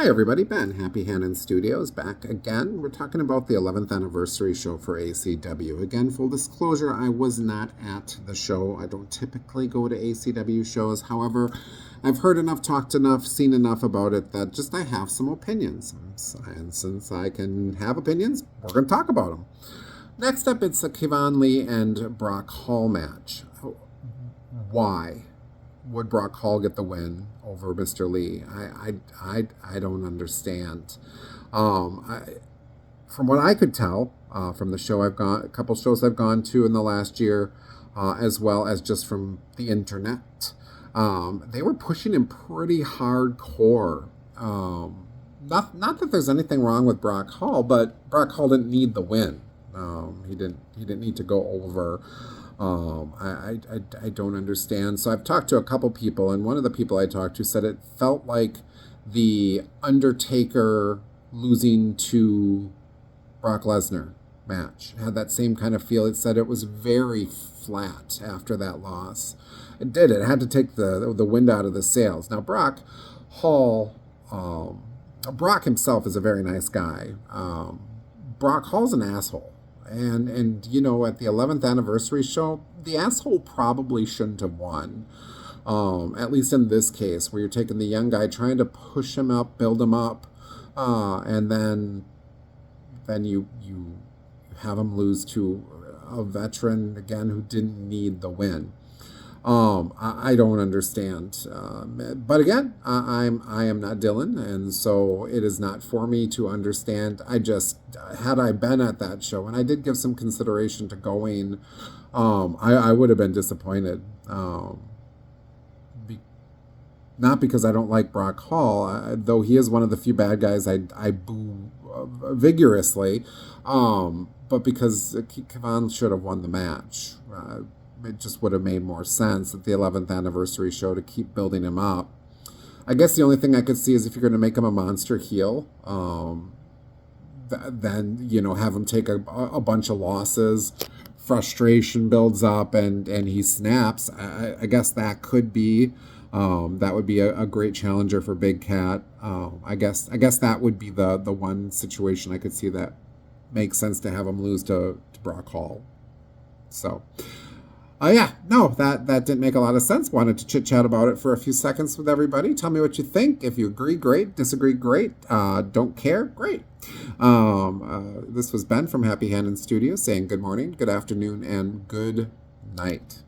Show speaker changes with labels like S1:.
S1: Hi everybody, Ben, Happy Hannon Studios, back again. We're talking about the 11th anniversary show for ACW. Again, full disclosure, I was not at the show. I don't typically go to ACW shows. However, I've heard enough, talked enough, seen enough about it that just I have some opinions. And since I can have opinions, we're going to talk about them. Next up, it's a Kevon Lee and Brock Hall match. Why would Brock Hall get the win over Mr. Lee? I don't understand. From what I could tell from the show a couple shows I've gone to in the last year, as well as just from the internet, they were pushing him pretty hardcore. Not that there's anything wrong with Brock Hall, but Brock Hall didn't need the win. He didn't need to go over. I don't understand. So I've talked to a couple people, and one of the people I talked to said it felt like the Undertaker losing to Brock Lesnar match. It had that same kind of feel. It said it was very flat after that loss. It did. It had to take the wind out of the sails. Now, Brock Hall, Brock himself is a very nice guy. Brock Hall's an asshole. And you know, at the 11th anniversary show, the asshole probably shouldn't have won. At least in this case, where you're taking the young guy, trying to push him up, build him up, and then you have him lose to a veteran again who didn't need the win. I don't understand. But again, I am not Dylan, and so it is not for me to understand. Had I been at that show, and I did give some consideration to going, I would have been disappointed. Not because I don't like Brock Hall, though he is one of the few bad guys I boo vigorously, but because Kevon should have won the match. It just would have made more sense at the 11th anniversary show to keep building him up. I guess the only thing I could see is if you're going to make him a monster heel, then, you know, have him take a bunch of losses, frustration builds up, and he snaps. I guess that could be, that would be a great challenger for Big Cat. I guess that would be the one situation I could see that makes sense to have him lose to Brock Hall. So... that didn't make a lot of sense. Wanted to chit-chat about it for a few seconds with everybody. Tell me what you think. If you agree, great. Disagree, great. Don't care, great. This was Ben from Happy Hannon Studios saying good morning, good afternoon, and good night.